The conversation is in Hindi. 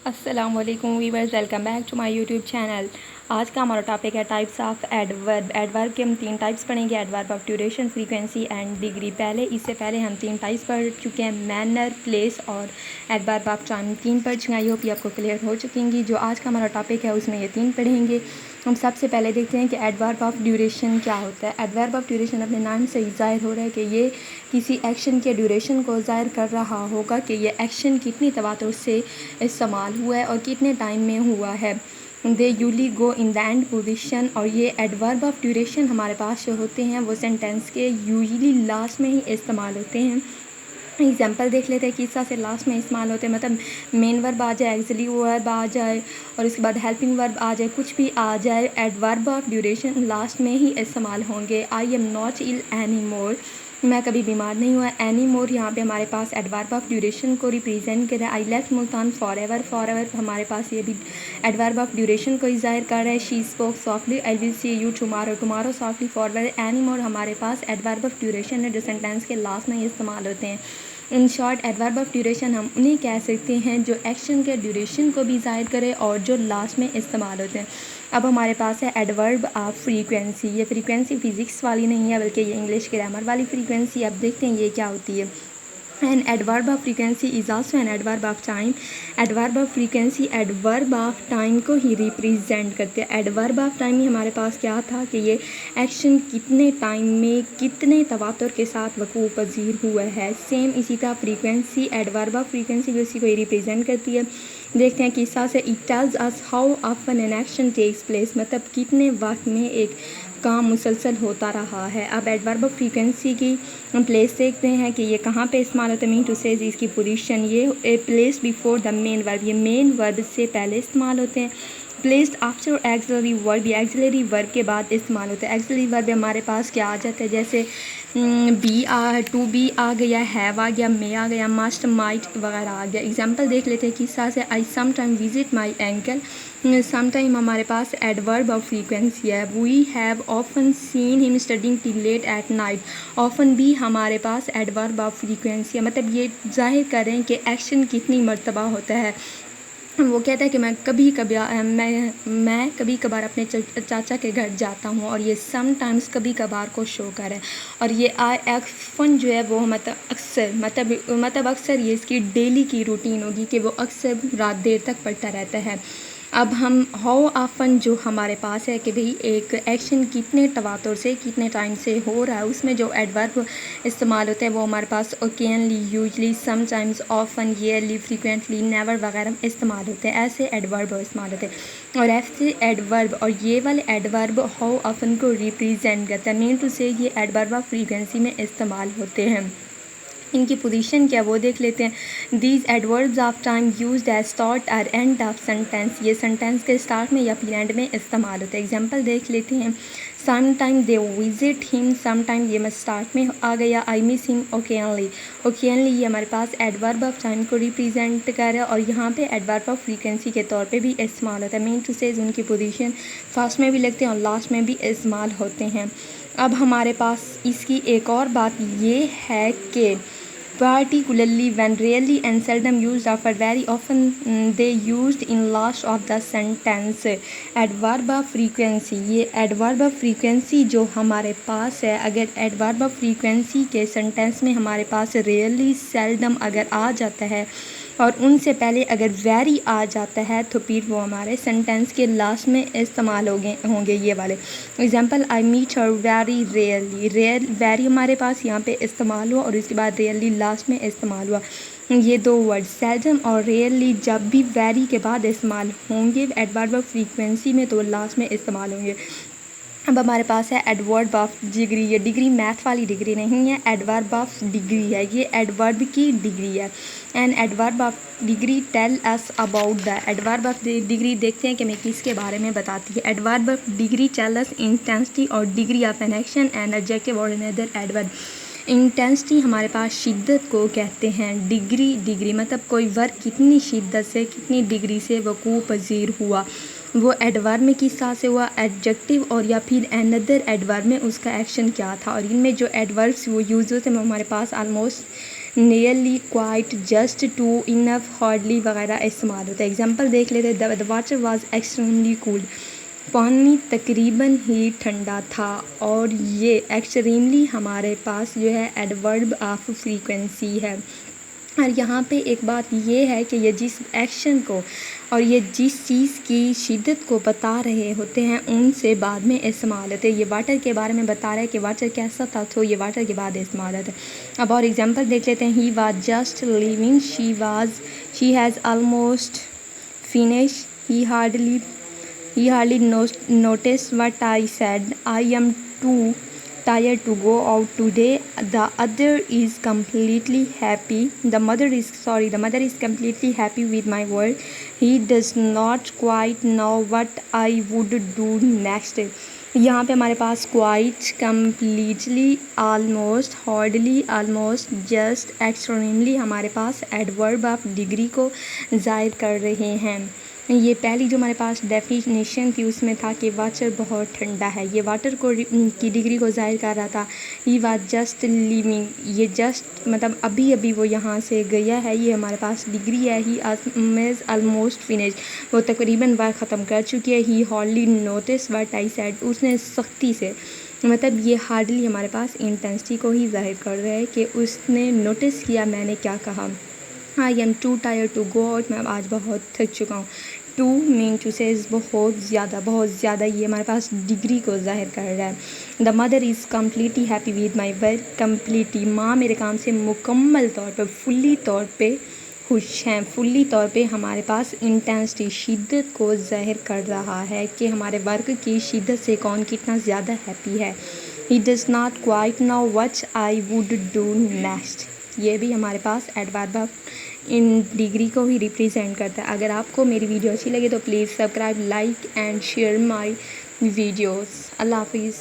अस्सलाम वालेकुम viewers, welcome back to my YouTube channel. आज का हमारा टॉपिक है टाइप्स ऑफ एडवर्ब। एडवर्ब के हम 3 टाइप्स पढ़ेंगे, adverb of duration, frequency and degree. इससे पहले हम 3 टाइप्स पढ़ चुके हैं, मैनर, प्लेस और एडवर्ब ऑफ टाइम। 3 पढ़ चुके हैं, आई होप ये आपको क्लियर हो चुकेंगी। जो आज का हमारा टॉपिक है उसमें ये 3 पढ़ेंगे। हम सबसे पहले देखते हैं कि एडवर्ब ऑफ ड्यूरेशन क्या होता है। एडवर्ब ऑफ ड्यूरेशन अपने नाम से ही ज़ाहिर हो रहा है कि ये किसी एक्शन के ड्यूरेशन को ज़ाहिर कर रहा होगा कि ये एक्शन कितनी तवातुर से इस्तेमाल हुआ है और कितने टाइम में हुआ है। They usually go in the end position. और ये एडवर्ब ऑफ ड्यूरेशन हमारे पास जो होते हैं वो सेंटेंस के यूजली लास्ट में ही इस्तेमाल होते हैं। एग्जाम्पल देख लेते हैं, किस से लास्ट में इस्तेमाल होते हैं, मतलब मेन वर्ब आ जाए, एक्सिलरी वर्ब आ जाए और उसके बाद हेल्पिंग वर्ब आ जाए, कुछ भी आ जाए, एडवर्ब ऑफ ड्यूरेशन लास्ट में ही इस्तेमाल होंगे। I am not ill any more, मैं कभी बीमार नहीं हुआ। एनी मोर यहाँ पे हमारे पास एडवर्ब ऑफ ड्यूरेशन को रिप्रेजेंट कर रहा है। I left Multan for ever, हमारे पास ये भी एडवर्ब ऑफ ड्यूरेशन को ही ज़ाहिर कर रहा है। She spoke softly, I will see you tomorrow, tomorrow softly forward. Any more हमारे पास एडवर्ब ऑफ ड्यूरेशन है जो सेंटेंस के लास्ट में ही इस्तेमाल होते हैं। In short, adverb of duration हम उन्हें कह सकते हैं जो एक्शन के ड्यूरेशन को भी ज़ाहिर करे और जो लास्ट में इस्तेमाल होते हैं। अब हमारे पास है एडवर्ब ऑफ फ्रीक्वेंसी। ये फ्रीक्वेंसी फिज़िक्स वाली नहीं है बल्कि ये इंग्लिश ग्रामर वाली फ्रीक्वेंसी। अब देखते हैं ये क्या होती है। An adverb of frequency is also an adverb of time. Adverb of frequency adverb of time को ही रिप्रेजेंट करते हैं। adverb of time हमारे पास क्या था कि ये एक्शन कितने टाइम में कितने तवातुर के साथ वक़ू पजीर हुआ है। सेम इसी तरह फ्रीक्वेंसी, एडवर्ब ऑफ फ्रीक्वेंसी भी उसी को ही रिप्रेजेंट करती है। देखते हैं किस्सा से, it tells us how often an action takes place, मतलब कितने वक्त में एक काम मुसलसल होता रहा है। अब एडवर्ब ऑफ फ्रीक्वेंसी की हम प्लेस देखते हैं कि ये कहाँ पे इस्तेमाल होता है। मीन टू से इसकी पोजीशन, ये place before the main verb, ये मेन वर्ब से पहले इस्तेमाल होते हैं। प्लेस्ड आफ्टर एक्सिलरी वर्ब, ये एक्सिलरी वर्ब के बाद इस्तेमाल होता है। एक्सिलरी वर्ब हमारे पास क्या आ जाता है, जैसे टू बी आ गया, हैव आ गया, मे आ गया, मस्ट, माइट वगैरह आ गया। एग्जांपल देख लेते हैं किस्सा से, I some time visit my uncle. Some time हमारे पास एडवर्ब ऑफ फ्रीक्वेंसी है। We have often seen him studying till late at night. Often भी हमारे पास एडवर्ब ऑफ फ्रीक्वेंसी है, मतलब ये जाहिर करें कि एक्शन कितनी मरतबा होता है। वो कहता है कि मैं कभी कभार अपने चाचा के घर जाता हूँ, और ये समटाइम्स कभी कभार को शो कर है। और ये आई एक्फन जो है वो मतलब अक्सर ये इसकी डेली की रूटीन होगी कि वो अक्सर रात देर तक पढ़ता रहता है। अब हम हाउ ऑफन जो हमारे पास है कि भाई एक एक्शन कितने तवातुर से कितने टाइम से हो रहा है, उसमें जो एडवर्ब इस्तेमाल होते हैं वो हमारे पास occasionally, usually, sometimes, often, yearly, frequently, never वगैरह इस्तेमाल होते हैं। ऐसे एडवर्ब इस्तेमाल होते हैं। और ऐसे एडवर्ब और ये वाले एडवर्ब हाउ ऑफन को रिप्रेजेंट करते हैं। मीन टू से ये एडवर्ब ऑफ फ्रीक्वेंसी में इस्तेमाल होते हैं। इनकी पोजीशन क्या वो देख लेते हैं। These adverbs of time used as start और एंड ऑफ सेंटेंस, ये सेंटेंस के स्टार्ट में या फिर एंड में इस्तेमाल होते हैं। एग्जांपल देख लेते हैं, some time they visit him, some time ये मैं स्टार्ट में आ गया, आई मिस हिम ओकेनली। ओकेनली ये हमारे पास एडवर्ब ऑफ टाइम को रिप्रेजेंट कर रहा है और यहाँ पे एडवर्ब ऑफ फ्रीक्वेंसी के तौर पे भी इस्तेमाल होता है। मीन टू से उनकी पोजीशन फर्स्ट में भी लगते हैं और लास्ट में भी इस्तेमाल होते हैं। अब हमारे पास इसकी एक और बात ये है कि particularly when rarely and seldom used or very often they used in last of the sentence। adverb of frequency, ये adverb of frequency जो हमारे पास है, अगर adverb of frequency के sentence में हमारे पास rarely, seldom अगर आ जाता है और उनसे पहले अगर वेरी आ जाता है तो फिर वो हमारे सेंटेंस के लास्ट में इस्तेमाल होंगे ये वाले। Example, I meet her very rarely, very हमारे पास यहाँ पे इस्तेमाल हुआ और इसके बाद रेयरली लास्ट में इस्तेमाल हुआ। ये 2 वर्ड सेल्डम और रेयरली जब भी वेरी के बाद इस्तेमाल होंगे एडवर्ब ऑफ फ्रीक्वेंसी में तो लास्ट में इस्तेमाल होंगे। अब हमारे पास है एडवर्ब ऑफ डिग्री। ये डिग्री मैथ वाली डिग्री नहीं है, एडवर्ब ऑफ डिग्री है, ये एडवर्ब की डिग्री है। And adverb of degree tell us about the, adverb of degree देखते हैं कि मैं किसके बारे में बताती है। Adverb of degree tell us intensity और degree of an action and adjective और अनदर एडवर्ब। इंटेंसिटी हमारे पास शिद्दत को कहते हैं। डिग्री मतलब कोई वर्क कितनी शिद्दत से कितनी डिग्री से वक़ू पजीर हुआ, वो एडवर्ब में किस तरह से हुआ, एडजेक्टिव और या फिर अनदर एडवर्ब में उसका एक्शन क्या था। और इनमें जो एडवर्ब्स वो यूज़ होते हैं हमारे पास almost nearly, quite, just, too, enough, hardly वगैरह इस्तेमाल होता है। एग्जांपल देख लेते हैं। The water was extremely cool, पानी तकरीबन ही ठंडा था। और ये एक्सट्रीमली हमारे पास जो है एडवर्ब ऑफ फ्रीक्वेंसी है। और यहाँ पे एक बात ये है कि ये जिस एक्शन को और ये जिस चीज़ की शिद्दत को बता रहे होते हैं उनसे बाद में इस्तेमाल होते हैं। ये वाटर के बारे में बता रहा है कि वाटर कैसा था, तो ये वाटर के बाद इस्तेमाल होता है। अब और एग्जांपल देख लेते हैं। He was just living, she has almost finish, he hardly noticed what I said. I am too tired to go out today. The other is completely happy. The mother is completely happy with my work. He does not quite know what I would do next. यहाँ पे हमारे पास quite, completely, almost, hardly, almost, just, extremely हमारे पास एडवर्ब ऑफ डिग्री को ज़ाहिर कर रहे हैं। ये पहली जो हमारे पास डेफिनेशन थी उसमें था कि वाटर बहुत ठंडा है, ये वाटर को की डिग्री को ज़ाहिर कर रहा था। ही वाज जस्ट लिविंग, ये जस्ट मतलब अभी अभी वो यहाँ से गया है, ये हमारे पास डिग्री है। ही इज ऑलमोस्ट फिनिश, वो तकरीबन बार ख़त्म कर चुकी है। ही hardly notice what I said, उसने सख्ती से, मतलब ये हार्डली हमारे पास इंटेंसिटी को ही ज़ाहिर कर रहा है कि उसने नोटिस किया मैंने क्या कहा। I am too tired to go out, मैं आज बहुत थक चुका हूँ। टू मीन टू से बहुत ज़्यादा, ये हमारे पास डिग्री को ज़ाहिर कर रहा है। The mother is completely happy with my work, completely, माँ मेरे काम से मुकम्मल तौर पर, फुल्ली तौर पे खुश हैं। फुल्ली तौर पे हमारे पास इंटेंसिटी, शिद्दत को ज़ाहिर कर रहा है कि हमारे वर्क की शिद्दत से कौन कितना ज़्यादा हैप्पी है। He does not quite know what I would do next, ये भी हमारे पास एडवर्ब ऑफ इन डिग्री को ही रिप्रेजेंट करता है। अगर आपको मेरी वीडियो अच्छी लगे तो please subscribe, like and share my videos. अल्लाह हाफिज़।